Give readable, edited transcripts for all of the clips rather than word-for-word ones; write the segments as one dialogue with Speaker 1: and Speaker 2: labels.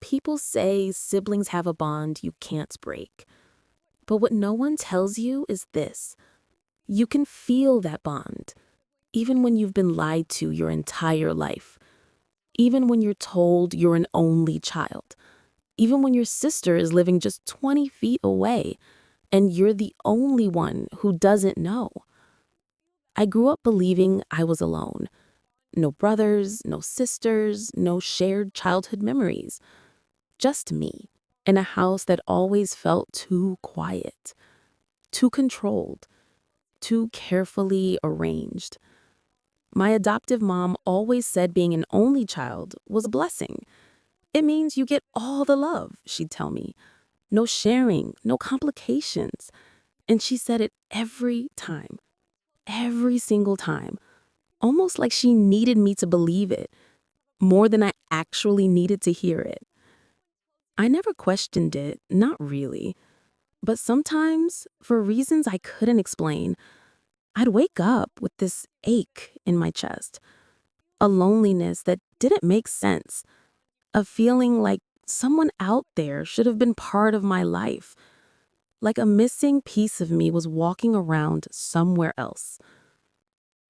Speaker 1: People say siblings have a bond you can't break. But what no one tells you is this. You can feel that bond, even when you've been lied to your entire life. Even when you're told you're an only child. Even when your sister is living just 20 feet away, and you're the only one who doesn't know. I grew up believing I was alone. No brothers, no sisters, no shared childhood memories. Just me, in a house that always felt too quiet, too controlled, too carefully arranged. My adoptive mom always said being an only child was a blessing. It means you get all the love, she'd tell me. No sharing, no complications. And she said it every time, every single time, almost like she needed me to believe it, more than I actually needed to hear it. I never questioned it, not really. But sometimes, for reasons I couldn't explain, I'd wake up with this ache in my chest, a loneliness that didn't make sense, a feeling like someone out there should have been part of my life, like a missing piece of me was walking around somewhere else.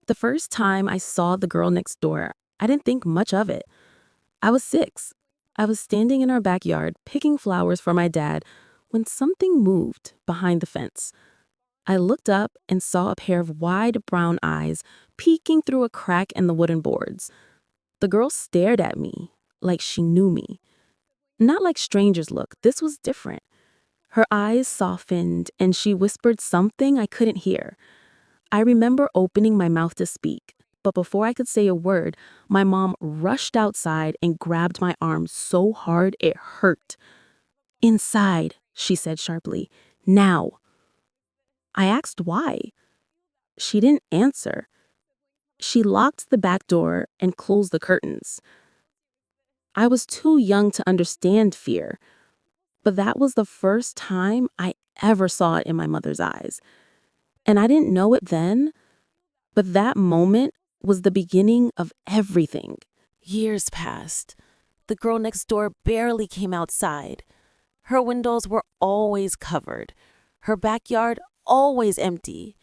Speaker 1: The first time I saw the girl next door, I didn't think much of it. I was 6. I was standing in our backyard picking flowers for my dad when something moved behind the fence. I looked up and saw a pair of wide brown eyes peeking through a crack in the wooden boards. The girl stared at me like she knew me. Not like strangers look, this was different. Her eyes softened and she whispered something I couldn't hear. I remember opening my mouth to speak, but before I could say a word, my mom rushed outside and grabbed my arm so hard it hurt. "Inside," she said sharply. "Now." I asked why. She didn't answer. She locked the back door and closed the curtains. I was too young to understand fear, but that was the first time I ever saw it in my mother's eyes. And I didn't know it then, but that moment was the beginning of everything. Years passed. The girl next door barely came outside. Her windows were always covered, her backyard always empty.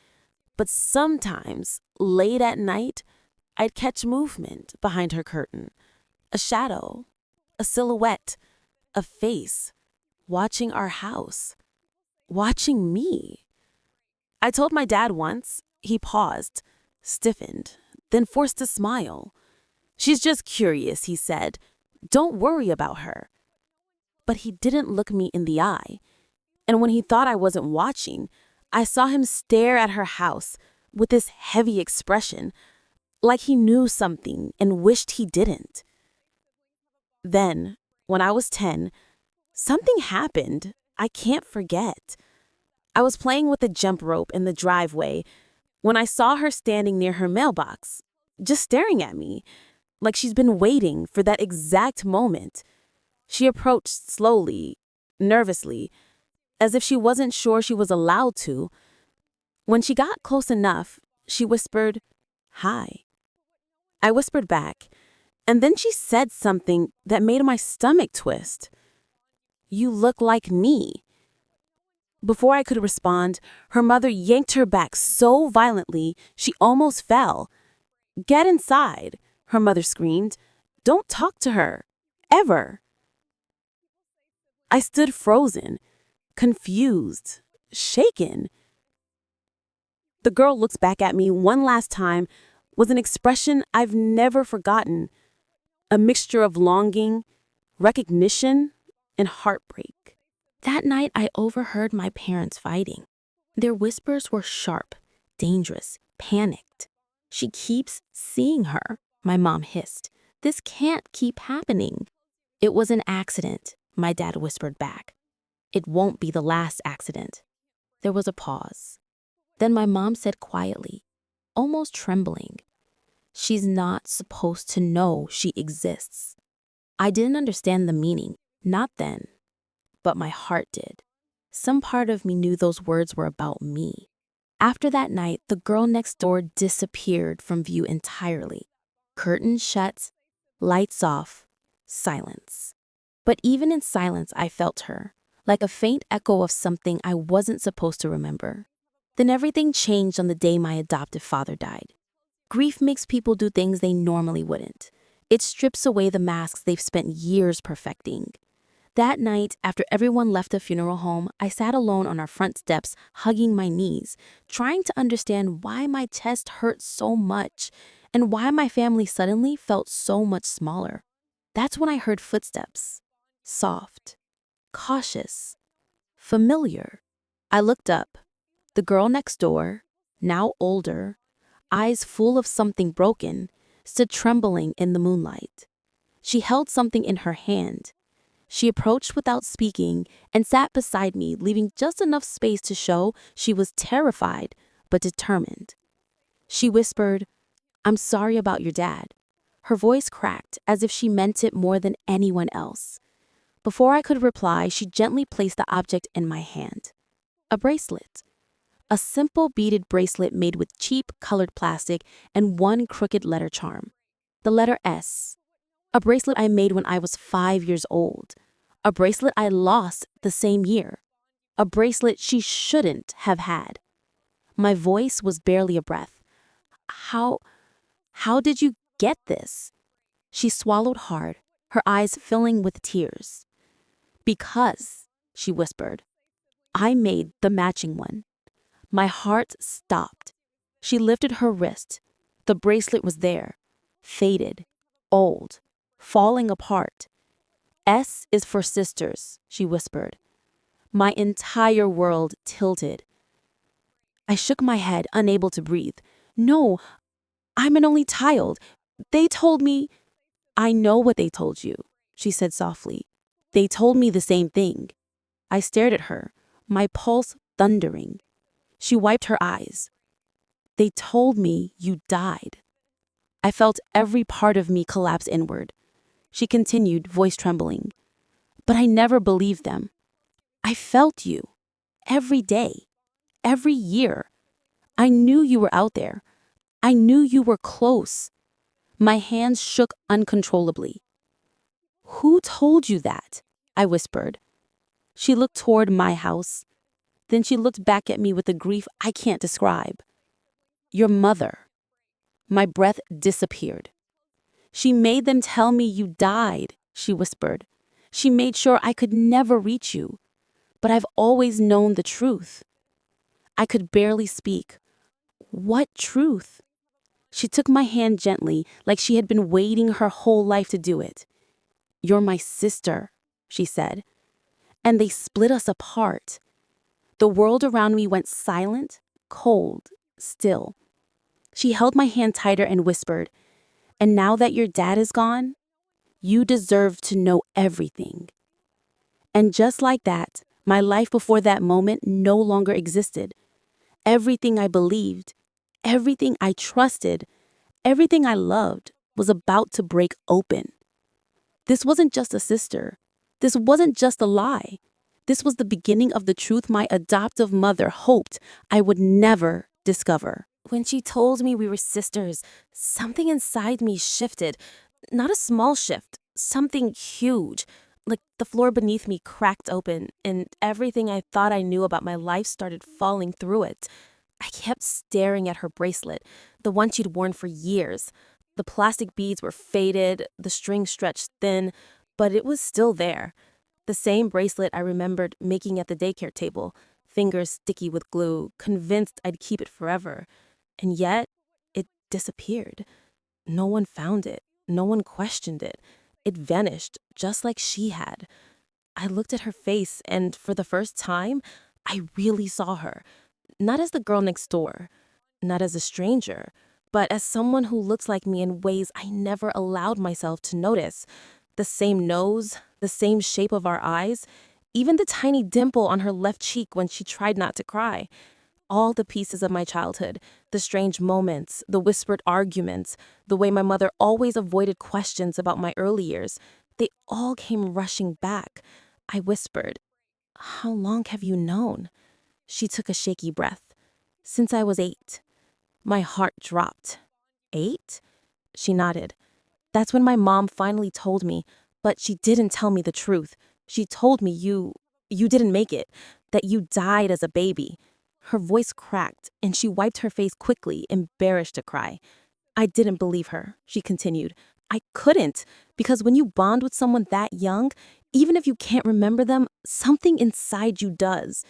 Speaker 1: But sometimes, late at night, I'd catch movement behind her curtain. A shadow, a silhouette, a face, watching our house, watching me. I told my dad once. He paused, stiffened, then forced a smile. "She's just curious," he said. "Don't worry about her." But he didn't look me in the eye. And when he thought I wasn't watching, I saw him stare at her house with this heavy expression, like he knew something and wished he didn't. Then, when I was 10, something happened I can't forget. I was playing with a jump rope in the driveway when I saw her standing near her mailbox, just staring at me, like she's been waiting for that exact moment. She approached slowly, nervously, as if she wasn't sure she was allowed to. When she got close enough, she whispered, "Hi." I whispered back, and then she said something that made my stomach twist. "You look like me." Before I could respond, her mother yanked her back so violently she almost fell. "Get inside," her mother screamed. "Don't talk to her. Ever." I stood frozen, confused, shaken. The girl looked back at me one last time with an expression I've never forgotten, a mixture of longing, recognition, and heartbreak. That night, I overheard my parents fighting. Their whispers were sharp, dangerous, panicked. "She keeps seeing her," my mom hissed. "This can't keep happening." "It was an accident," my dad whispered back. "It won't be the last accident." There was a pause. Then my mom said quietly, almost trembling, "She's not supposed to know she exists." I didn't understand the meaning, not then, but my heart did. Some part of me knew those words were about me. After that night, the girl next door disappeared from view entirely. Curtains shut, lights off, silence. But even in silence, I felt her, like a faint echo of something I wasn't supposed to remember. Then everything changed on the day my adoptive father died. Grief makes people do things they normally wouldn't. It strips away the masks they've spent years perfecting. That night, after everyone left the funeral home, I sat alone on our front steps, hugging my knees, trying to understand why my chest hurt so much and why my family suddenly felt so much smaller. That's when I heard footsteps. Soft, cautious, familiar. I looked up. The girl next door, now older, eyes full of something broken, stood trembling in the moonlight. She held something in her hand. She approached without speaking and sat beside me, leaving just enough space to show she was terrified but determined. She whispered, "I'm sorry about your dad." Her voice cracked as if she meant it more than anyone else. Before I could reply, she gently placed the object in my hand. A bracelet. A simple beaded bracelet made with cheap colored plastic and one crooked letter charm. The letter S. A bracelet I made when I was 5 years old. A bracelet I lost the same year. A bracelet she shouldn't have had. My voice was barely a breath. How did you get this?" She swallowed hard, her eyes filling with tears. "Because," she whispered, "I made the matching one." My heart stopped. She lifted her wrist. The bracelet was there, faded, old, falling apart. "S is for sisters," she whispered. My entire world tilted. I shook my head, unable to breathe. "No, I'm an only child. They told me—" "I know what they told you," she said softly. "They told me the same thing." I stared at her, my pulse thundering. She wiped her eyes. "They told me you died." I felt every part of me collapse inward. She continued, voice trembling. "But I never believed them. I felt you. Every day. Every year. I knew you were out there. I knew you were close." My hands shook uncontrollably. "Who told you that?" I whispered. She looked toward my house. Then she looked back at me with a grief I can't describe. "Your mother." My breath disappeared. "She made them tell me you died," she whispered. "She made sure I could never reach you. But I've always known the truth." I could barely speak. "What truth?" She took my hand gently, like she had been waiting her whole life to do it. "You're my sister," she said. "And they split us apart." The world around me went silent, cold, still. She held my hand tighter and whispered, "And now that your dad is gone, you deserve to know everything." And just like that, my life before that moment no longer existed. Everything I believed, everything I trusted, everything I loved was about to break open. This wasn't just a sister. This wasn't just a lie. This was the beginning of the truth my adoptive mother hoped I would never discover. When she told me we were sisters, something inside me shifted. Not a small shift, something huge. Like the floor beneath me cracked open, and everything I thought I knew about my life started falling through it. I kept staring at her bracelet, the one she'd worn for years. The plastic beads were faded, the string stretched thin, but it was still there. The same bracelet I remembered making at the daycare table, fingers sticky with glue, convinced I'd keep it forever. And yet, it disappeared. No one found it. No one questioned it. It vanished, just like she had. I looked at her face, and for the first time, I really saw her. Not as the girl next door, not as a stranger, but as someone who looks like me in ways I never allowed myself to notice. The same nose, the same shape of our eyes, even the tiny dimple on her left cheek when she tried not to cry. All the pieces of my childhood, the strange moments, the whispered arguments, the way my mother always avoided questions about my early years, they all came rushing back. I whispered, "How long have you known?" She took a shaky breath. "Since I was 8. My heart dropped. 8? She nodded. "That's when my mom finally told me. But she didn't tell me the truth. She told me you didn't make it, that you died as a baby." Her voice cracked, and she wiped her face quickly, embarrassed to cry. "I didn't believe her," she continued. "I couldn't, because when you bond with someone that young, even if you can't remember them, something inside you does."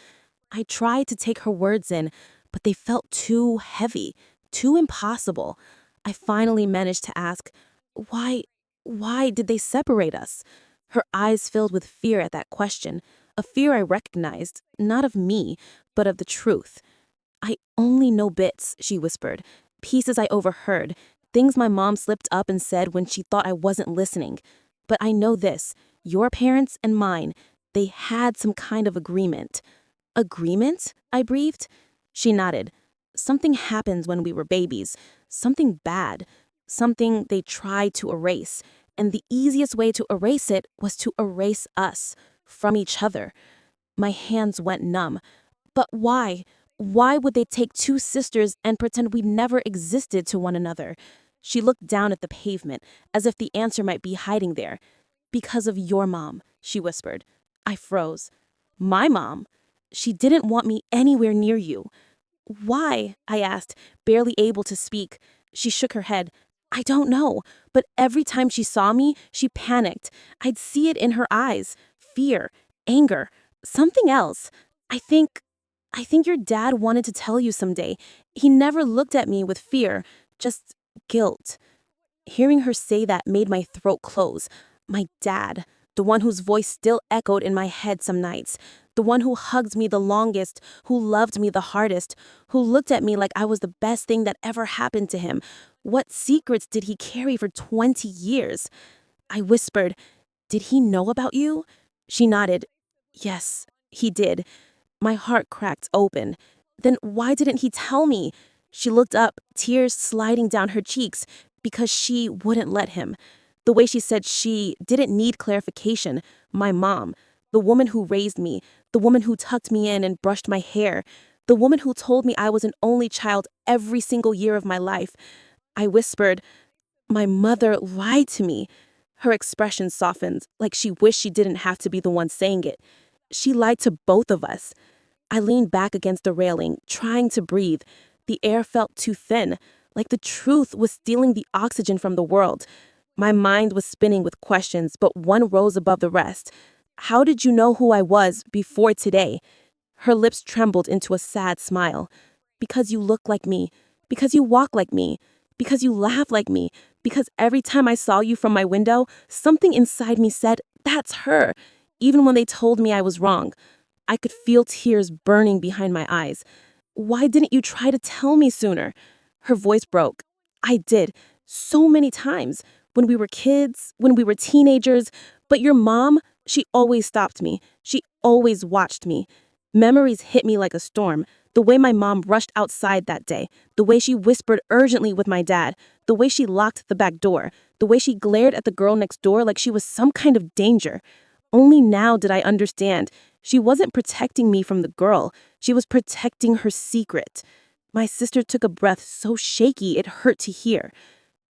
Speaker 1: I tried to take her words in, but they felt too heavy, too impossible. I finally managed to ask, "Why, why did they separate us?" Her eyes filled with fear at that question, a fear I recognized, not of me, but of the truth. "I only know bits," she whispered, "pieces I overheard, things my mom slipped up and said when she thought I wasn't listening. But I know this, your parents and mine, they had some kind of agreement." "Agreement?" I breathed. She nodded. "Something happens when we were babies. Something bad. Something they tried to erase. And the easiest way to erase it was to erase us from each other." My hands went numb. "But why? Why would they take two sisters and pretend we never existed to one another?" She looked down at the pavement, as if the answer might be hiding there. "Because of your mom," she whispered. I froze. "My mom? She didn't want me anywhere near you." "Why?" I asked, barely able to speak. She shook her head. "I don't know, but every time she saw me, she panicked. I'd see it in her eyes. Fear, anger, something else. I think your dad wanted to tell you someday. He never looked at me with fear, just guilt." Hearing her say that made my throat close. My dad, the one whose voice still echoed in my head some nights, the one who hugged me the longest, who loved me the hardest, who looked at me like I was the best thing that ever happened to him. What secrets did he carry for 20 years? I whispered, "Did he know about you?" She nodded. "Yes, he did." My heart cracked open. "Then why didn't he tell me?" She looked up, tears sliding down her cheeks, because she wouldn't let him. The way she said she didn't need clarification. My mom, the woman who raised me, the woman who tucked me in and brushed my hair, the woman who told me I was an only child every single year of my life. I whispered, "My mother lied to me." Her expression softened, like she wished she didn't have to be the one saying it. "She lied to both of us." I leaned back against the railing, trying to breathe. The air felt too thin, like the truth was stealing the oxygen from the world. My mind was spinning with questions, but one rose above the rest. "How did you know who I was before today?" Her lips trembled into a sad smile. "Because you look like me, because you walk like me, because you laugh like me, because every time I saw you from my window, something inside me said, 'That's her,' even when they told me I was wrong." I could feel tears burning behind my eyes. "Why didn't you try to tell me sooner?" Her voice broke. "I did, so many times, when we were kids, when we were teenagers, but your mom, she always stopped me. She always watched me." Memories hit me like a storm. The way my mom rushed outside that day, the way she whispered urgently with my dad, the way she locked the back door, the way she glared at the girl next door like she was some kind of danger. Only now did I understand. She wasn't protecting me from the girl. She was protecting her secret. My sister took a breath so shaky it hurt to hear.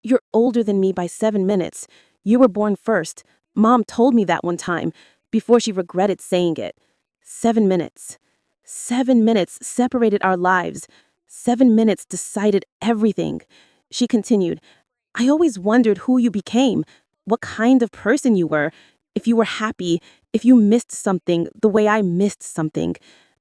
Speaker 1: "You're older than me by 7 minutes. You were born first. Mom told me that one time, before she regretted saying it. 7 minutes. 7 minutes separated our lives. 7 minutes decided everything." She continued, "I always wondered who you became, what kind of person you were, if you were happy, if you missed something the way I missed something."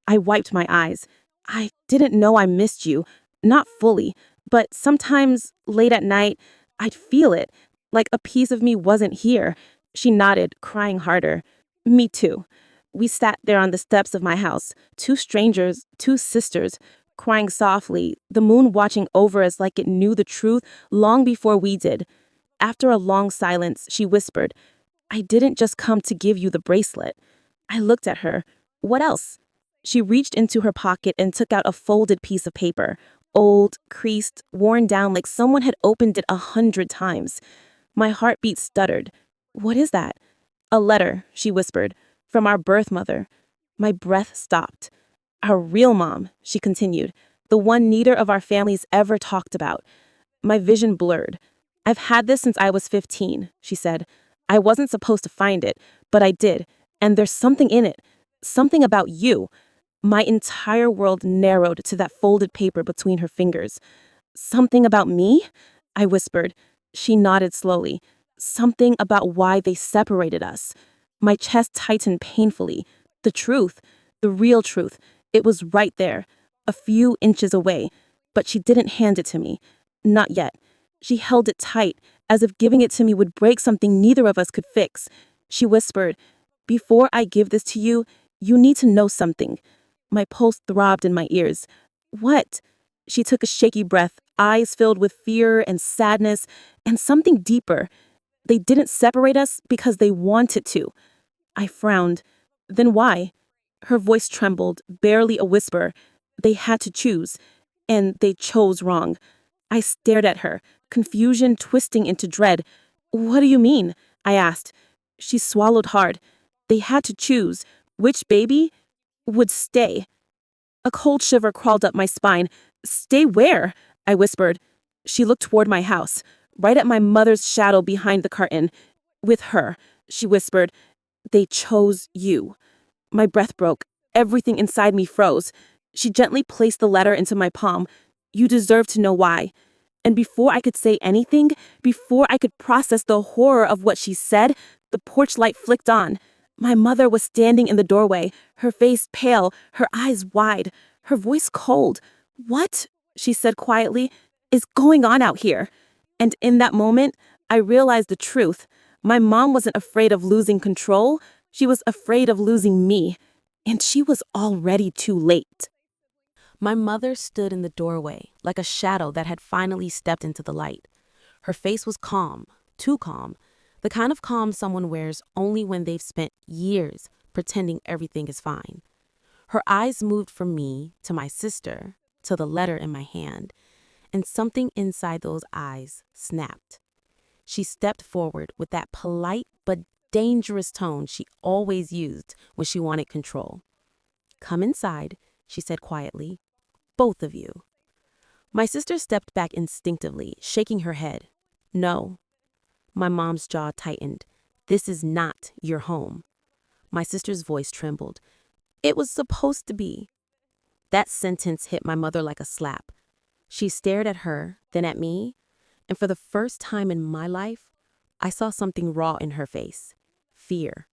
Speaker 1: I wiped my eyes. "I didn't know I missed you. Not fully. But sometimes, late at night, I'd feel it, like a piece of me wasn't here." She nodded, crying harder. "Me too." We sat there on the steps of my house, two strangers, two sisters, crying softly, the moon watching over us like it knew the truth long before we did. After a long silence, she whispered, "I didn't just come to give you the bracelet." I looked at her. "What else?" She reached into her pocket and took out a folded piece of paper, old, creased, worn down like someone had opened it 100 times. My heartbeat stuttered. "What is that?" "A letter," she whispered, "from our birth mother." My breath stopped. "Our real mom," she continued, "the one neither of our families ever talked about." My vision blurred. "I've had this since I was 15, she said.
Speaker 2: I wasn't supposed to find it, but I did, and there's something in it. Something about you. My entire world narrowed to that folded paper between her fingers. Something about me? I whispered. She nodded slowly. Something about why they separated us. My chest tightened painfully. The truth, the real truth, it was right there, a few inches away, but she didn't hand it to me. Not yet. She held it tight, as if giving it to me would break something neither of us could fix. She whispered, "Before I give this to you, you need to know something." My pulse throbbed in my ears. What? She took a shaky breath, eyes filled with fear and sadness and something deeper. They didn't separate us because they wanted to. I frowned. Then why? Her voice trembled, barely a whisper. They had to choose, and they chose wrong. I stared at her, confusion twisting into dread. "What do you mean?" I asked. She swallowed hard. They had to choose which baby would stay. A cold shiver crawled up my spine. "Stay where?" I whispered. She looked toward my house, right at my mother's shadow behind the curtain. "With her," she whispered. "They chose you." My breath broke. Everything inside me froze. She gently placed the letter into my palm. "You deserve to know why." And before I could say anything, before I could process the horror of what she said, the porch light flicked on. My mother was standing in the doorway, her face pale, her eyes wide, her voice cold. "What," she said quietly, "is going on out here?" And in that moment, I realized the truth. My mom wasn't afraid of losing control. She was afraid of losing me. And she was already too late.
Speaker 1: My mother stood in the doorway, like a shadow that had finally stepped into the light. Her face was calm, too calm, the kind of calm someone wears only when they've spent years pretending everything is fine. Her eyes moved from me to my sister, to the letter in my hand, and something inside those eyes snapped. She stepped forward with that polite but dangerous tone she always used when she wanted control. "Come inside," she said quietly. "Both of you." My sister stepped back instinctively, shaking her head. "No." My mom's jaw tightened. "This is not your home." My sister's voice trembled. "It was supposed to be." That sentence hit my mother like a slap. She stared at her, then at me, and for the first time in my life, I saw something raw in her face. Fear.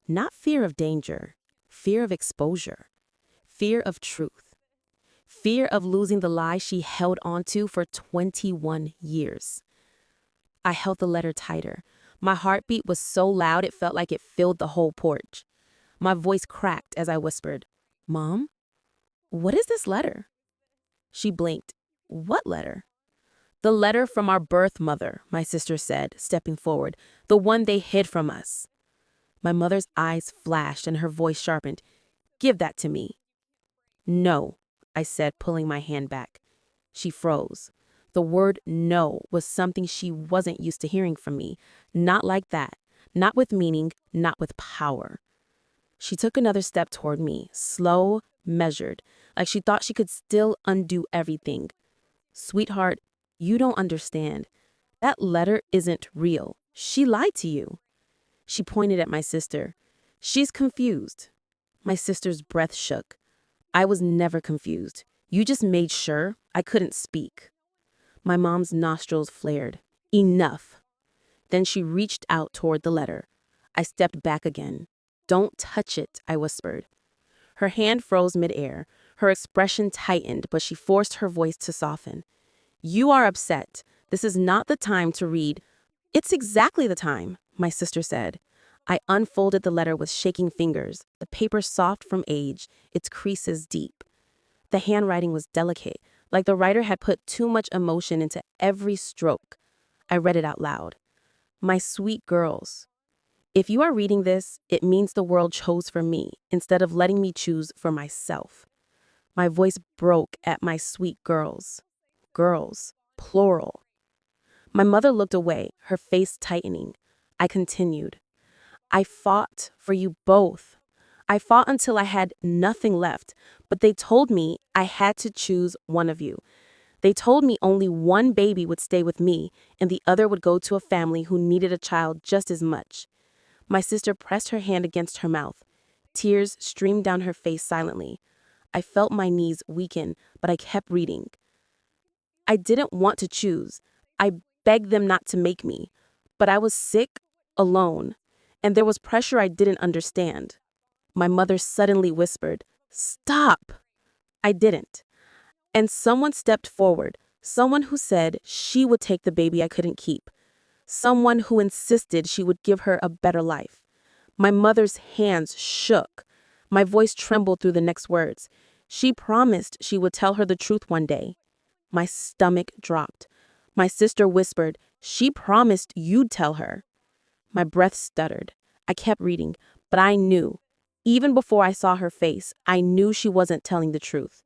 Speaker 1: Not fear of danger, fear of exposure, fear of truth, fear of losing the lie she held onto for 21 years. I held the letter tighter. My heartbeat was so loud it felt like it filled the whole porch. My voice cracked as I whispered, "Mom, what is this letter?" She blinked. "What letter?" "The letter from our birth mother," my sister said, stepping forward. "The one they hid from us." My mother's eyes flashed and her voice sharpened. "Give that to me." "No," I said, pulling my hand back. She froze. The word no was something she wasn't used to hearing from me. Not like that. Not with meaning, not with power. She took another step toward me, slow, measured, like she thought she could still undo everything. "Sweetheart, you don't understand. That letter isn't real. She lied to you." She pointed at my sister. "She's confused." My sister's breath shook. "I was never confused. You just made sure I couldn't speak." My mom's nostrils flared. "Enough." Then she reached out toward the letter. I stepped back again. "Don't touch it," I whispered. Her hand froze midair. Her expression tightened, but she forced her voice to soften. "You are upset. This is not the time to read." "It's exactly the time," my sister said. I unfolded the letter with shaking fingers, the paper soft from age, its creases deep. The handwriting was delicate, like the writer had put too much emotion into every stroke. I read it out loud. "My sweet girls, if you are reading this, it means the world chose for me instead of letting me choose for myself." My voice broke at "my sweet girls." Girls, plural. My mother looked away, her face tightening. I continued. "I fought for you both. I fought until I had nothing left, but they told me I had to choose one of you.
Speaker 2: They told me only one baby would stay with me and the other would go to a family who needed a child just as much. My sister pressed her hand against her mouth. Tears streamed down her face silently. I felt my knees weaken, but I kept reading. I didn't want to choose. I begged them not to make me. But I was sick, alone, and there was pressure I didn't understand. My mother suddenly whispered, "Stop!" I didn't. And someone stepped forward, someone who said she would take the baby I couldn't keep, someone who insisted she would give her a better life. My mother's hands shook. My voice trembled through the next words. She promised she would tell her the truth one day. My stomach dropped. My sister whispered, "She promised you'd tell her." My breath stuttered. I kept reading, but I knew. Even before I saw her face, I knew she wasn't telling the truth.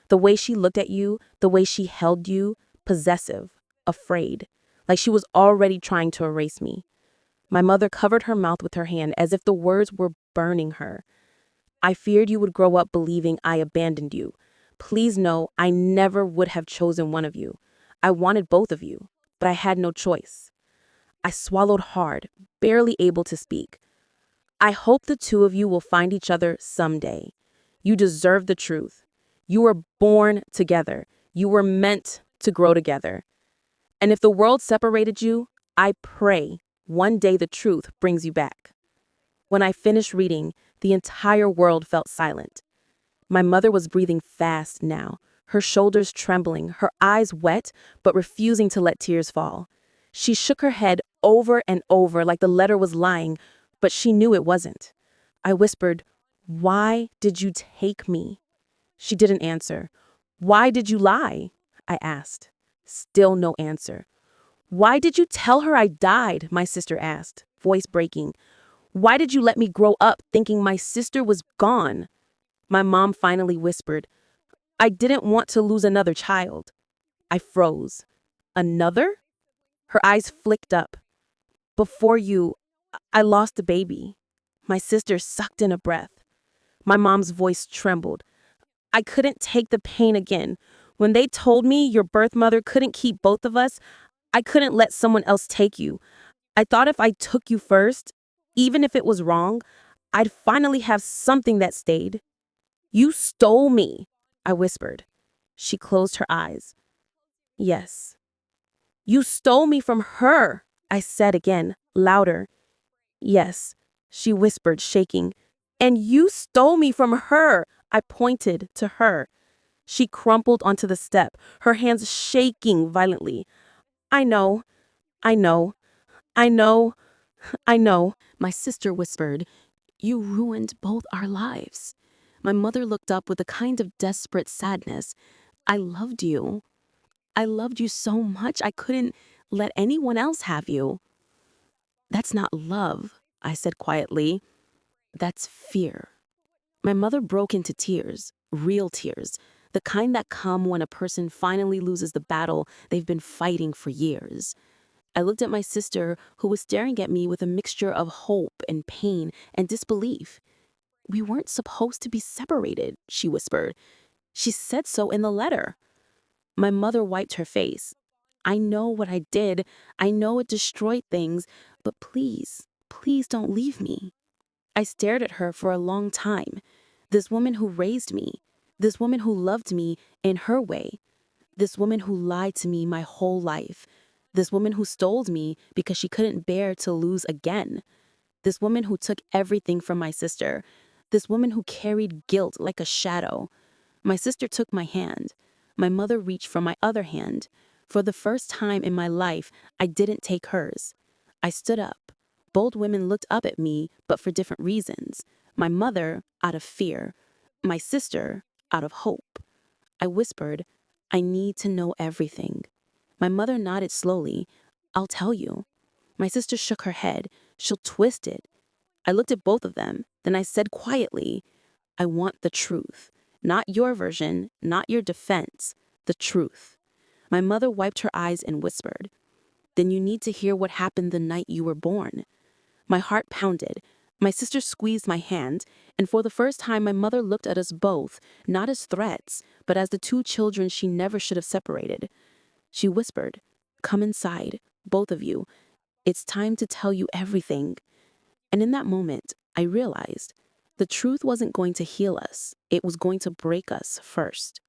Speaker 2: The way she looked at you, the way she held you, possessive, afraid, like she was already trying to erase me. My mother covered her mouth with her hand as if the words were burning her. "I feared you would grow up believing I abandoned you. Please know I never would have chosen one of you. I wanted both of you, but I had no choice." I swallowed hard, barely able to speak. "I hope the two of you will find each other someday. You deserve the truth. You were born together. You were meant to grow together. And if the world separated you, I pray one day the truth brings you back." When I finished reading, the entire world felt silent. My mother was breathing fast now, her shoulders trembling, her eyes wet, but refusing to let tears fall. She shook her head over and over like the letter was lying, but she knew it wasn't. I whispered, "Why did you take me?" She didn't answer. "Why did you lie?" I asked. Still no answer. "Why did you tell her I died?" my sister asked, voice breaking. "Why did you let me grow up thinking my sister was gone?" My mom finally whispered, "I didn't want to lose another child." I froze. "Another?" Her eyes flicked up. "Before you, I lost a baby." My sister sucked in a breath. My mom's voice trembled. "I couldn't take the pain again. When they told me your birth mother couldn't keep both of us, I couldn't let someone else take you. I thought if I took you first, even if it was wrong, I'd finally have something that stayed." "You stole me," I whispered. She closed her eyes. "Yes." "You stole me from her," I said again, louder. "Yes," she whispered, shaking. "And you stole me from her." I pointed to her. She crumpled onto the step, her hands shaking violently. "I know, I know, I know, I know," my sister whispered. "You ruined both our lives." My mother looked up with a kind of desperate sadness. "I loved you. I loved you so much I couldn't let anyone else have you." "That's not love," I said quietly. "That's fear." My mother broke into tears, real tears, the kind that come when a person finally loses the battle they've been fighting for years. I looked at my sister, who was staring at me with a mixture of hope and pain and disbelief. "We weren't supposed to be separated," she whispered. "She said so in the letter." My mother wiped her face. "I know what I did. I know it destroyed things, but please, please don't leave me." I stared at her for a long time. This woman who raised me, this woman who loved me in her way, this woman who lied to me my whole life, this woman who stole me because she couldn't bear to lose again, this woman who took everything from my sister, this woman who carried guilt like a shadow. My sister took my hand. My mother reached for my other hand. For the first time in my life, I didn't take hers. I stood up. Both women looked up at me, but for different reasons. My mother, out of fear. My sister, out of hope. I whispered, "I need to know everything." My mother nodded slowly. "I'll tell you." My sister shook her head. "She'll twist it." I looked at both of them. Then I said quietly, "I want the truth. Not your version, not your defense. The truth." My mother wiped her eyes and whispered, "Then you need to hear what happened the night you were born." My heart pounded.
Speaker 1: My sister squeezed my hand, and for the first time, my mother looked at us both, not as threats, but as the two children she never should have separated. She whispered, "Come inside, both of you. It's time to tell you everything." And in that moment, I realized the truth wasn't going to heal us, it was going to break us first.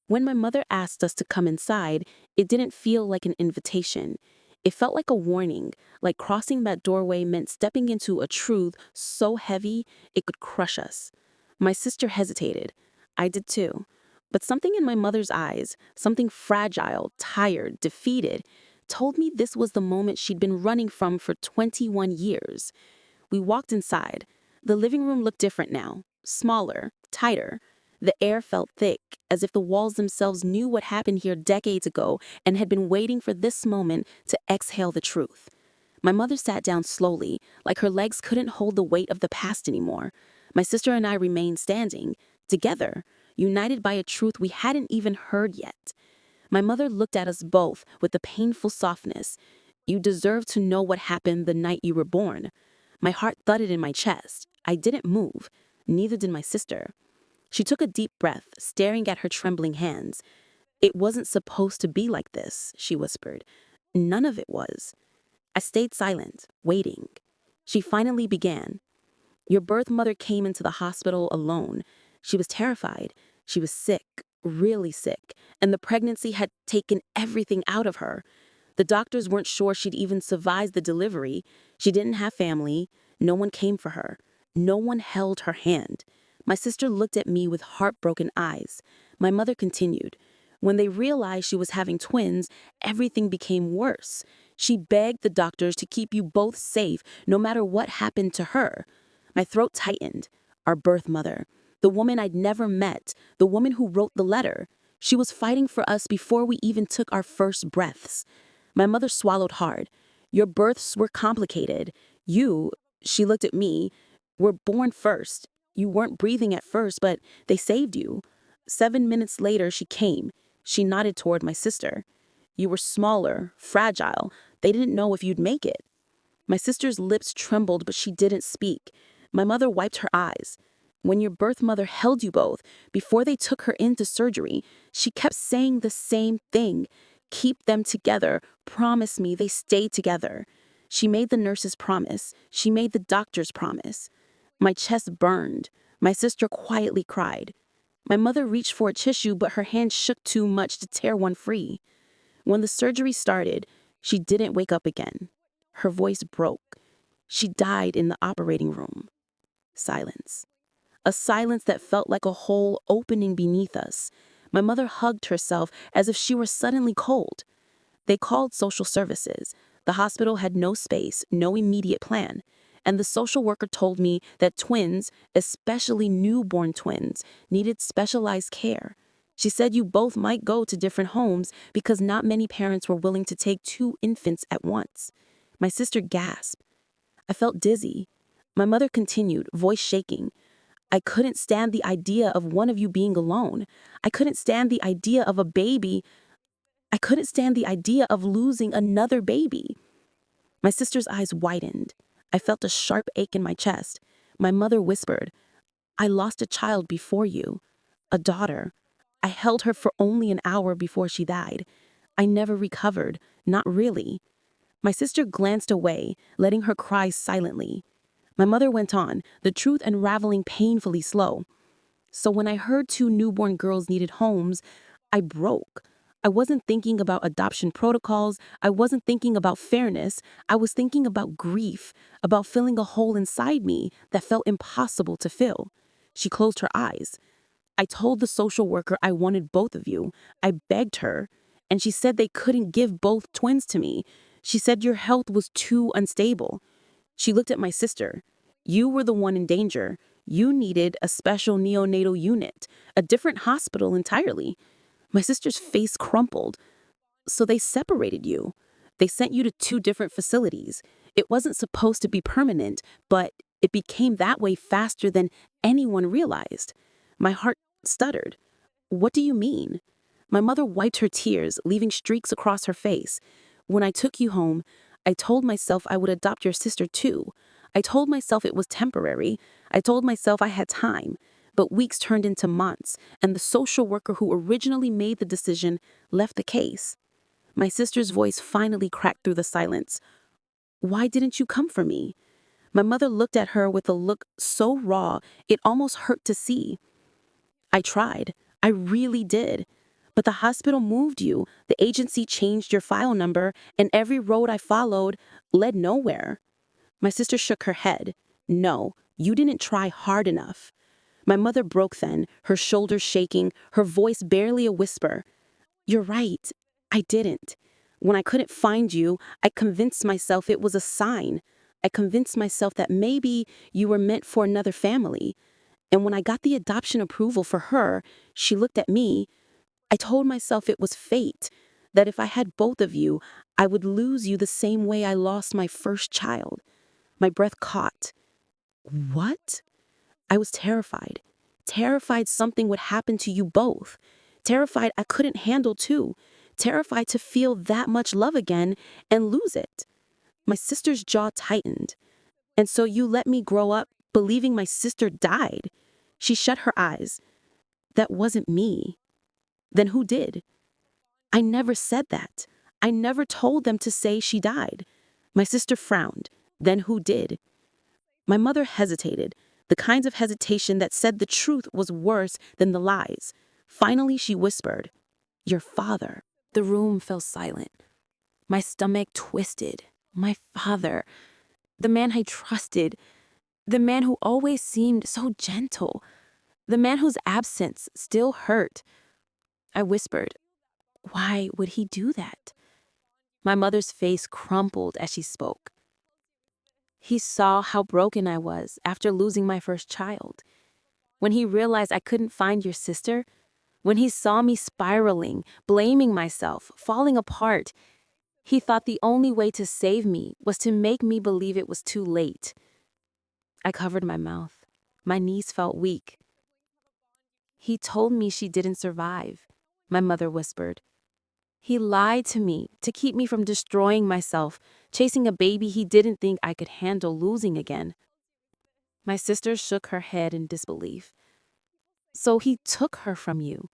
Speaker 1: When my mother asked us to come inside, it didn't feel like an invitation. It felt like a warning, like crossing that doorway meant stepping into a truth so heavy it could crush us. My sister hesitated. I did too. But something in my mother's eyes, something fragile, tired, defeated, told me this was the moment she'd been running from for 21 years. We walked inside. The living room looked different now, smaller, tighter. The air felt thick, as if the walls themselves knew what happened here decades ago and had been waiting for this moment to exhale the truth. My mother sat down slowly, like her legs couldn't hold the weight of the past anymore. My sister and I remained standing, together, united by a truth we hadn't even heard yet. My mother looked at us both with a painful softness. "You deserve to know what happened the night you were born." My heart thudded in my chest. I didn't move. Neither did my sister. She took a deep breath, staring at her trembling hands. "It wasn't supposed to be like this," she whispered. "None of it was." I stayed silent, waiting. She finally began. "Your birth mother came into the hospital alone. She was terrified. She was sick, really sick, and the pregnancy had taken everything out of her. The doctors weren't sure she'd even survive the delivery. She didn't have family. No one came for her. No one held her hand." My sister looked at me with heartbroken eyes. My mother continued. "When they realized she was having twins, everything became worse. She begged the doctors to keep you both safe, no matter what happened to her." My throat tightened. Our birth mother, the woman I'd never met, the woman who wrote the letter. She was fighting for us before we even took our first breaths. My mother swallowed hard. "Your births were complicated. You," she looked at me, "were born first. You weren't breathing at first, but they saved you. 7 minutes later, she came." She nodded toward my sister. "You were smaller, fragile. They didn't know if you'd make it." My sister's lips trembled, but she didn't speak. My mother wiped her eyes. "When your birth mother held you both, before they took her into surgery, she kept saying the same thing. 'Keep them together. Promise me they stay together.' She made the nurses promise. She made the doctors promise." My chest burned. My sister quietly cried. My mother reached for a tissue, but her hand shook too much to tear one free. When the surgery started, she didn't wake up again. Her voice broke. She died in the operating room. Silence. A silence that felt like a hole opening beneath us. My mother hugged herself as if she were suddenly cold. They called social services. The hospital had no space, no immediate plan. And the social worker told me that twins, especially newborn twins, needed specialized care. She said you both might go to different homes because not many parents were willing to take two infants at once. My sister gasped. I felt dizzy. My mother continued, voice shaking. "I couldn't stand the idea of one of you being alone. I couldn't stand the idea of a baby. I couldn't stand the idea of losing another baby." My sister's eyes widened. I felt a sharp ache in my chest. My mother whispered, "I lost a child before you, a daughter. I held her for only an hour before she died. I never recovered, not really." My sister glanced away, letting her cry silently. My mother went on, the truth unraveling painfully slow. "So when I heard two newborn girls needed homes, I broke. I wasn't thinking about adoption protocols. I wasn't thinking about fairness. I was thinking about grief, about filling a hole inside me that felt impossible to fill." She closed her eyes. "I told the social worker I wanted both of you. I begged her. And she said they couldn't give both twins to me. She said your health was too unstable." She looked at my sister. "You were the one in danger. You needed a special neonatal unit, a different hospital entirely." My sister's face crumpled. "So they separated you. They sent you to two different facilities. It wasn't supposed to be permanent, but it became that way faster than anyone realized." My heart stuttered. "What do you mean?" My mother wiped her tears, leaving streaks across her face. "When I took you home, I told myself I would adopt your sister too.
Speaker 2: I told myself it was temporary. I told myself I had time. But weeks turned into months, and the social worker who originally made the decision left the case. My sister's voice finally cracked through the silence. Why didn't you come for me? My mother looked at her with a look so raw, it almost hurt to see. I tried. I really did. But the hospital moved you, the agency changed your file number, and every road I followed led nowhere. My sister shook her head. No, you didn't try hard enough. My mother broke then, her shoulders shaking, her voice barely a whisper. You're right. I didn't. When I couldn't find you, I convinced myself it was a sign. I convinced myself that maybe you were meant for another family. And when I got the adoption approval for her, she looked at me. I told myself it was fate, that if I had both of you, I would lose you the same way I lost my first child. My breath caught. What? I was terrified. Terrified something would happen to you both. Terrified I couldn't handle two. Terrified to feel that much love again and lose it. My sister's jaw tightened. And so you let me grow up believing my sister died. She shut her eyes. That wasn't me. Then who did? I never said that. I never told them to say she died. My sister frowned. Then who did? My mother hesitated, the kinds of hesitation that said the truth was worse than the lies. Finally, she whispered, Your father. The room fell silent. My stomach twisted. My father. The man I trusted. The man who always seemed so gentle. The man whose absence still hurt. I whispered, Why would he do that? My mother's face crumpled as she spoke. He saw how broken I was after losing my first child. When he realized I couldn't find your sister, when he saw me spiraling, blaming myself, falling apart, he thought the only way to save me was to make me believe it was too late. I covered my mouth. My knees felt weak. He told me she didn't survive, my mother whispered. He lied to me to keep me from destroying myself, chasing a baby he didn't think I could handle losing again. My sister shook her head in disbelief. So he took her from you.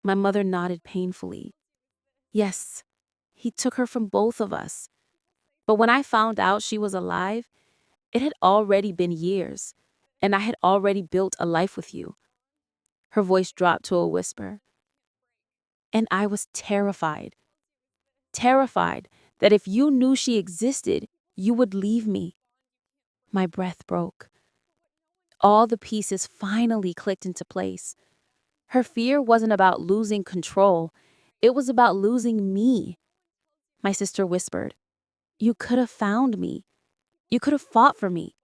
Speaker 2: My mother nodded painfully. Yes, he took her from both of us. But when I found out she was alive, it had already been years, and I had already built a life with you. Her voice dropped to a whisper. And I was terrified. Terrified that if you knew she existed, you would leave me. My breath broke. All the pieces finally clicked into place. Her fear wasn't about losing control. It was about losing me. My sister whispered, You could have found me. You could have fought for me.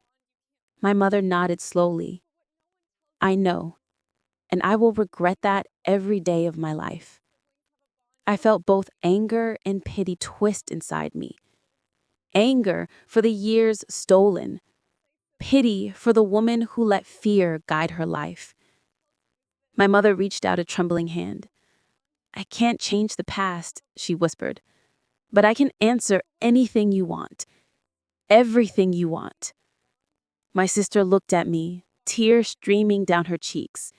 Speaker 2: My mother nodded slowly. I know, and I will regret that every day of my life. I felt both anger and pity twist inside me. Anger for the years stolen. Pity for the woman who let fear guide her life. My mother reached out a trembling hand. I can't change the past, she whispered, but I can answer anything you want. Everything you want. My sister looked at me, tears streaming down her cheeks.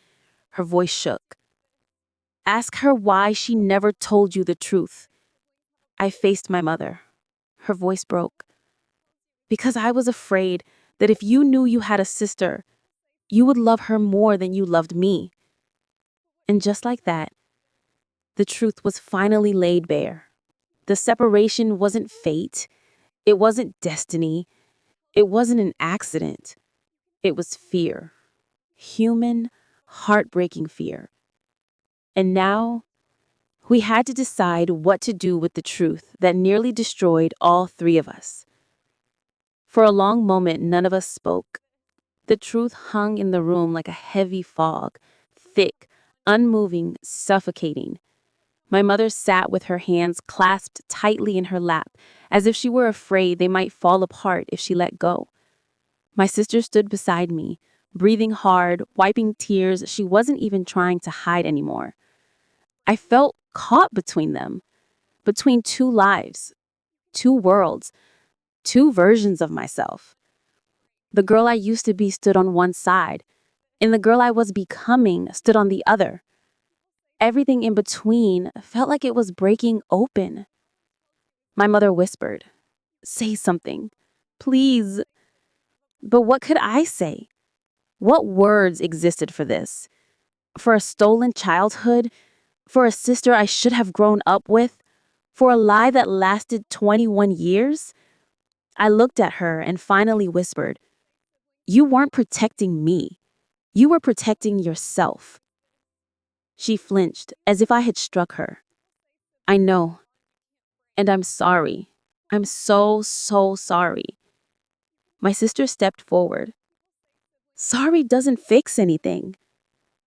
Speaker 2: Her voice shook. Ask her why she never told you the truth. I faced my mother. Her voice broke. Because I was afraid that if you knew you had a sister, you would love her more than you loved me. And just like that, the truth was finally laid bare. The separation wasn't fate. It wasn't destiny. It wasn't an accident. It was fear. Human, heartbreaking fear. And now, we had to decide what to do with the truth that nearly destroyed all three of us. For a long moment, none of us spoke. The truth hung in the room like a heavy fog, thick, unmoving, suffocating. My mother sat with her hands clasped tightly in her lap, as if she were afraid they might fall apart if she let go. My sister stood beside me, breathing hard, wiping tears she wasn't even trying to hide anymore. I felt caught between them, between two lives, two worlds, two versions of myself. The girl I used to be stood on one side, and the girl I was becoming stood on the other. Everything in between felt like it was breaking open. My mother whispered, "Say something, please." But what could I say? What words existed for this? For a stolen childhood? For a sister I should have grown up with? For a lie that lasted 21 years? I looked at her and finally whispered, "You weren't protecting me. You were protecting yourself." She flinched as if I had struck her. "I know. And I'm sorry. I'm so, so sorry." My sister stepped forward. "Sorry doesn't fix anything."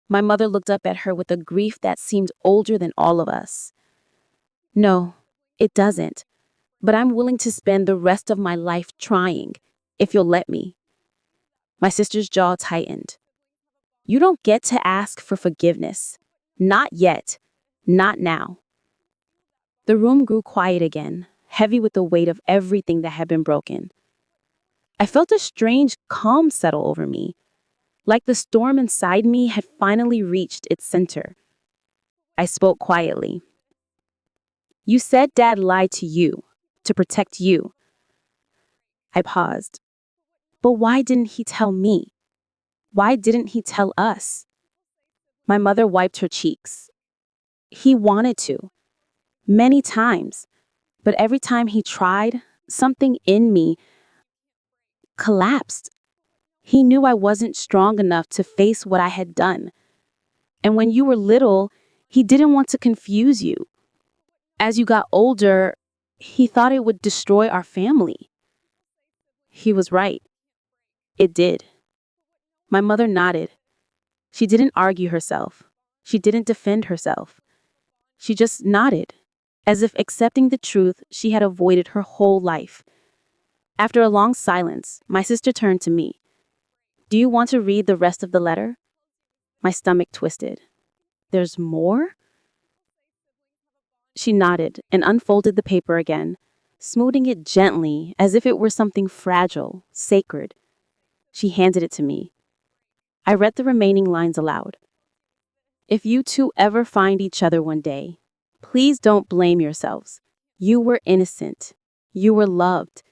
Speaker 2: My mother looked up at her with a grief that seemed older than all of us. "No, it doesn't. But I'm willing to spend the rest of my life trying, if you'll let me." My sister's jaw tightened. "You don't get to ask for forgiveness. Not yet. Not now." The room grew quiet again, heavy with the weight of everything that had been broken. I felt a strange calm settle over me, like the storm inside me had finally reached its center. I spoke quietly. "You said Dad lied to you, to protect you." I paused. "But why didn't he tell me? Why didn't he tell us?" My mother wiped her cheeks. "He wanted to, many times, but every time he tried, something in me collapsed. He knew I wasn't strong enough to face what I had done. And when you were little, he didn't want to confuse you. As you got older, he thought it would destroy our family." He was right. It did. My mother nodded. She didn't argue herself. She didn't defend herself. She just nodded, as if accepting the truth she had avoided her whole life. After a long silence, my sister turned to me. "Do you want to read the rest of the letter?" My stomach twisted. "There's more?" She nodded and unfolded the paper again, smoothing it gently as if it were something fragile, sacred. She handed it to me. I read the remaining lines aloud. "If you two ever find each other one day, please don't blame yourselves. You were innocent. You were loved.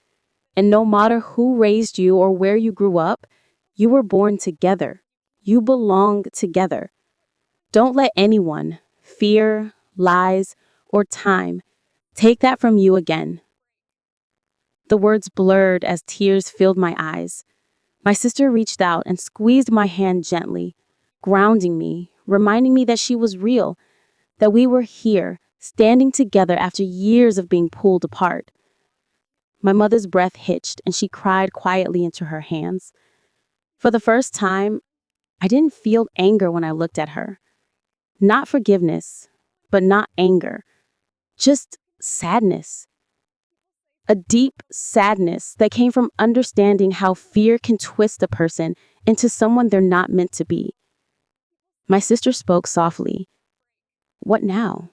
Speaker 2: And no matter who raised you or where you grew up, you were born together. You belong together. Don't let anyone, fear, lies, or time, take that from you again." The words blurred as tears filled my eyes. My sister reached out and squeezed my hand gently, grounding me, reminding me that she was real, that we were here, standing together after years of being pulled apart. My mother's breath hitched and she cried quietly into her hands. For the first time, I didn't feel anger when I looked at her. Not forgiveness, but not anger. Just sadness. A deep sadness that came from understanding how fear can twist a person into someone they're not meant to be. My sister spoke softly. "What now?"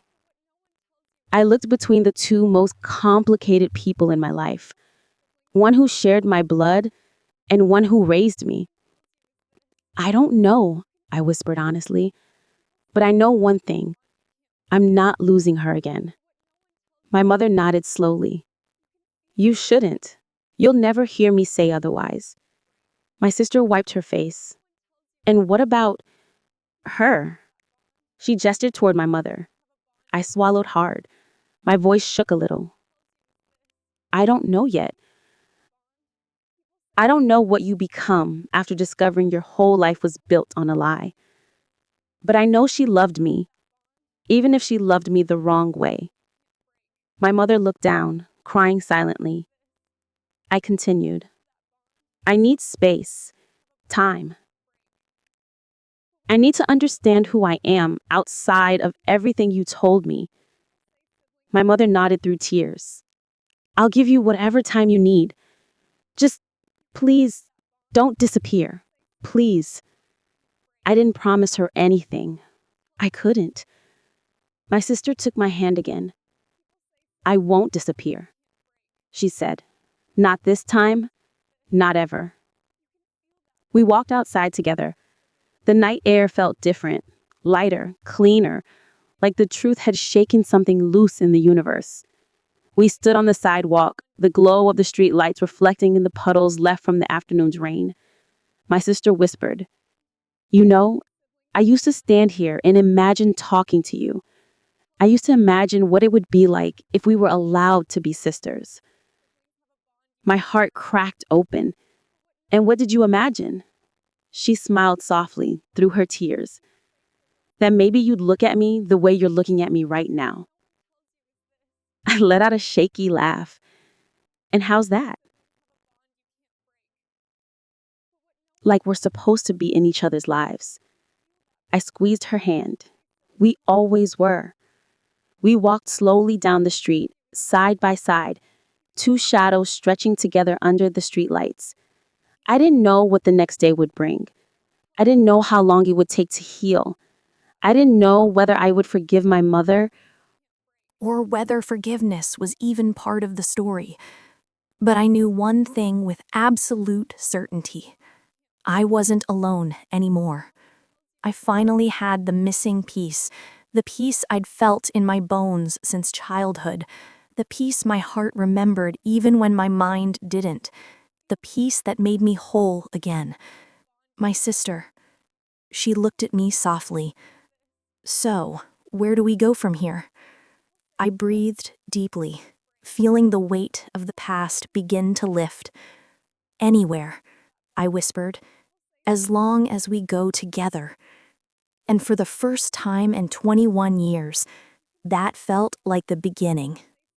Speaker 2: I looked between the two most complicated people in my life. One who shared my blood and one who raised me. "I don't know," I whispered honestly, "but I know one thing. I'm not losing her again." My mother nodded slowly. "You shouldn't. You'll never hear me say otherwise." My sister wiped her face. "And what about her?" She gestured toward my mother. I swallowed hard. My voice shook a little. "I don't know yet. I don't know what you become after discovering your whole life was built on a lie. But I know she loved me, even if she loved me the wrong way." My mother looked down, crying silently. I continued. "I need space, time. I need to understand who I am outside of everything you told me." My mother nodded through tears. "I'll give you whatever time you need. Just, please, don't disappear. Please." I didn't promise her anything. I couldn't. My sister took my hand again. "I won't disappear," she said. "Not this time, not ever." We walked outside together. The night air felt different, lighter, cleaner, like the truth had shaken something loose in the universe. We stood on the sidewalk, the glow of the street lights reflecting in the puddles left from the afternoon's rain. My sister whispered, "You know, I used to stand here and imagine talking to you. I used to imagine what it would be like if we were allowed to be sisters." My heart cracked open. "And what did you imagine?" She smiled softly through her tears. "That maybe you'd look at me the way you're looking at me right now." I let out a shaky laugh. "And how's that?" "Like we're supposed to be in each other's lives." I squeezed her hand. "We always were." We walked slowly down the street, side by side, two shadows stretching together under the streetlights. I didn't know what the next day would bring. I didn't know how long it would take to heal. I didn't know whether I would forgive my mother.
Speaker 1: Or whether forgiveness was even part of the story. But I knew one thing with absolute certainty. I wasn't alone anymore. I finally had the missing piece, the piece I'd felt in my bones since childhood, the piece my heart remembered even when my mind didn't, the piece that made me whole again. My sister. She looked at me softly. "So, where do we go from here?" I breathed deeply, feeling the weight of the past begin to lift. "Anywhere," I whispered, "as long as we go together." And for the first time in 21 years, that felt like the beginning.